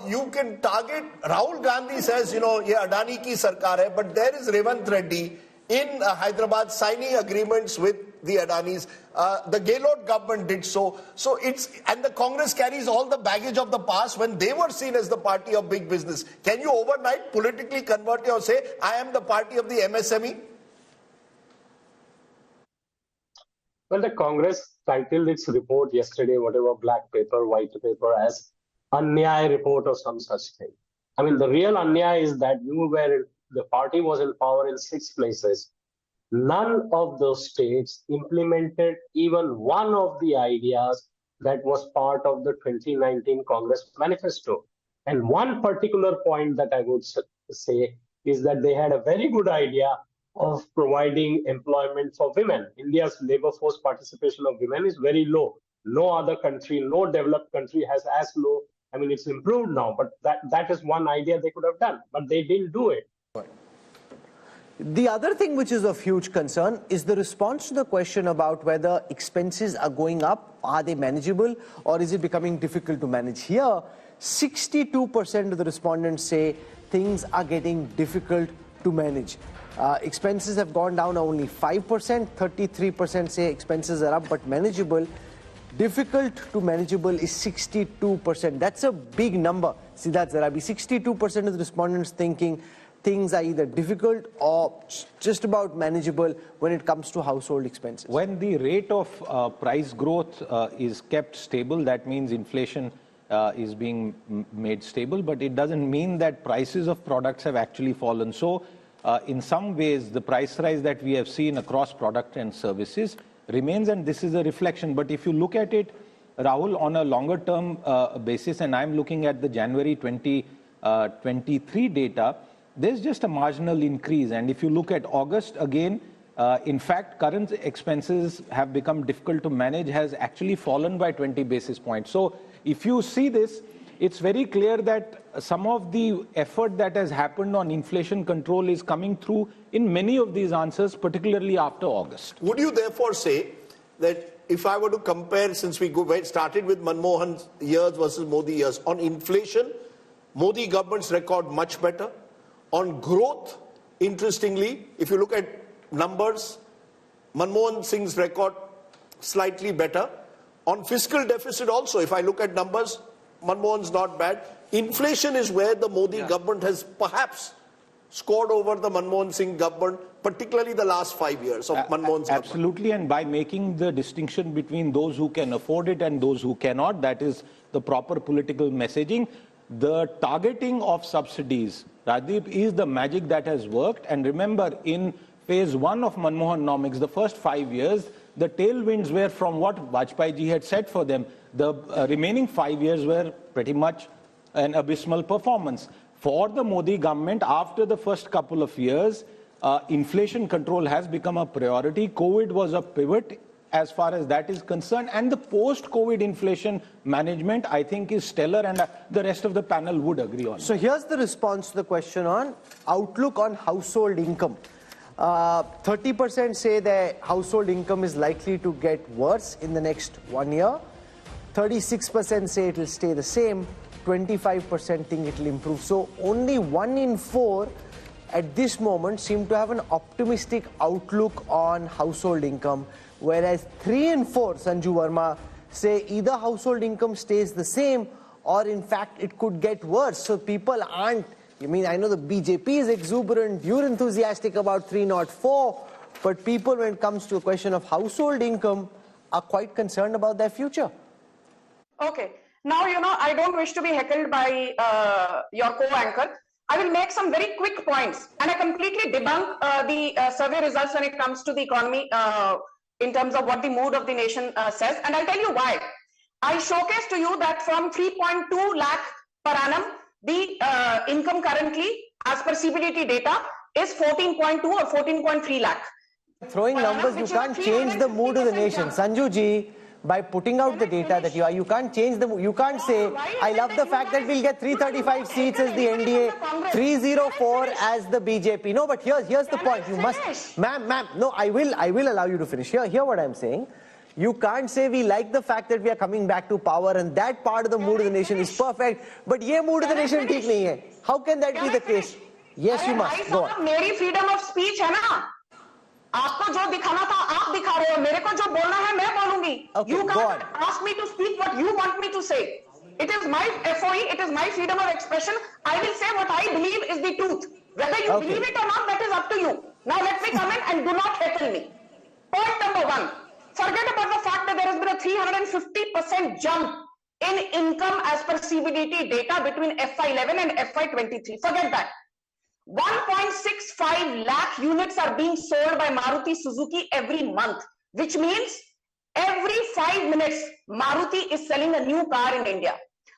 you can target, Rahul Gandhi says, ye Adani ki sarkar hai, but there is Revanth Reddy in Hyderabad signing agreements with the Adanis. The Gehlot government did so. And the Congress carries all the baggage of the past when they were seen as the party of big business. Can you overnight politically convert or say, I am the party of the MSME? Well, the Congress titled its report yesterday, whatever black paper, white paper, as Anyay report or some such thing. I mean, the real Anyay is that the party was in power in 6 places. None of those states implemented even one of the ideas that was part of the 2019 Congress manifesto. And one particular point that I would say is that they had a very good idea of providing employment for women. India's labor force participation of women is very low. No other country, no developed country has as low. I mean, it's improved now, but that is one idea they could have done, but they didn't do it. The other thing which is of huge concern is the response to the question about whether expenses are going up, are they manageable, or is it becoming difficult to manage? Here, 62% of the respondents say things are getting difficult to manage. Expenses have gone down only 5%, 33% say expenses are up but manageable. Difficult to manageable is 62%. That's a big number. Siddharth Zarabi, 62% of the respondents thinking things are either difficult or just about manageable when it comes to household expenses. When the rate of price growth is kept stable, that means inflation is being made stable, but it doesn't mean that prices of products have actually fallen. So in some ways, the price rise that we have seen across product and services remains, and this is a reflection. But if you look at it, Rahul, on a longer term basis, and I'm looking at the January 2023 data, there's just a marginal increase. And if you look at August again, in fact, current expenses have become difficult to manage, has actually fallen by 20 basis points. So if you see this, it's very clear that some of the effort that has happened on inflation control is coming through in many of these answers, particularly after August. Would you therefore say that if I were to compare, since we started with Manmohan years versus Modi years, on inflation, Modi government's record much better. On growth, interestingly, if you look at numbers, Manmohan Singh's record slightly better. On fiscal deficit also, if I look at numbers, Manmohan's not bad. Inflation is where the Modi government has perhaps scored over the Manmohan Singh government, particularly the last 5 years of Manmohan's government. Absolutely, and by making the distinction between those who can afford it and those who cannot, that is the proper political messaging. The targeting of subsidies, Radeep, is the magic that has worked. And remember, in phase 1 of Manmohanomics, the first 5 years, the tailwinds were from what Vajpayee ji had said for them. The remaining 5 years were pretty much an abysmal performance. For the Modi government, after the first couple of years, inflation control has become a priority. COVID was a pivot as far as that is concerned. And the post-COVID inflation management, I think, is stellar, and the rest of the panel would agree on it. So here's the response to the question on outlook on household income. 30% say their household income is likely to get worse in the next 1 year. 36% say it will stay the same. 25% think it will improve. So only 1 in 4 at this moment seem to have an optimistic outlook on household income, whereas 3 in 4, Sanju Verma, say either household income stays the same or in fact it could get worse. So people aren't, I know the BJP is exuberant, you're enthusiastic about 304, but people, when it comes to a question of household income, are quite concerned about their future. Okay. Now, I don't wish to be heckled by your co-anchor. I will make some very quick points, and I completely debunk the survey results when it comes to the economy in terms of what the mood of the nation says, and I'll tell you why. I showcase to you that from 3.2 lakh per annum, the income currently, as per CBDT data, is 14.2 or 14.3 lakh. Throwing numbers, you can't change the mood of the nation. Sanju ji, by putting out the data that you can't change the, you can't say, I love the fact that we'll get 335 seats as the NDA, 304 as the BJP. No, but here's the point. You must, ma'am, no, I will allow you to finish. Hear what I'm saying. You can't say we like the fact that we are coming back to power and that part of the mood of the nation is perfect, but ye mood of the nation theek nahi hai. How can that be the case? Yes, you must. Go on. मेरी freedom of speech है ना. आपको जो दिखाना था आप दिखा रहे हो. मेरे को जो बोलना है मैं बोलूंगी. You can't ask me to speak what you want me to say. It is my FOE. It is my freedom of expression. I will say what I believe is the truth. Whether you believe it or not, that is up to you. Now let me come in and do not heckle me. Point number 1. Forget about the fact that there has been a 350% jump in income as per CBDT data between FY11 and FY23. Forget that. 1.65 lakh units are being sold by Maruti Suzuki every month, which means every 5 minutes, Maruti is selling a new car in India.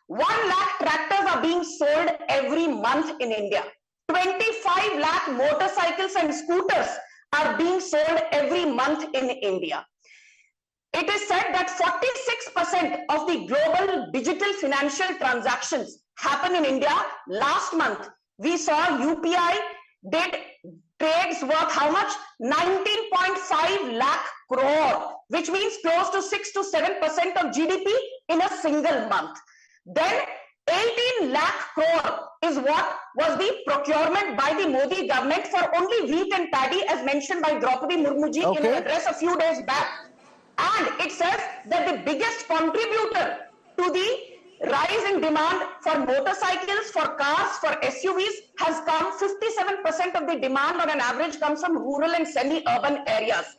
1 lakh tractors are being sold every month in India. 25 lakh motorcycles and scooters are being sold every month in India. It is said that 46% of the global digital financial transactions happen in India. Last month, we saw UPI did trades worth how much? 19.5 lakh crore, which means close to 6 to 7% of GDP in a single month. Then 18 lakh crore is what was the procurement by the Modi government for only wheat and paddy, as mentioned by Draupadi Murmu ji in an address a few days back. And it says that the biggest contributor to the rise in demand for motorcycles, for cars, for SUVs has come, 57% of the demand on an average comes from rural and semi-urban areas.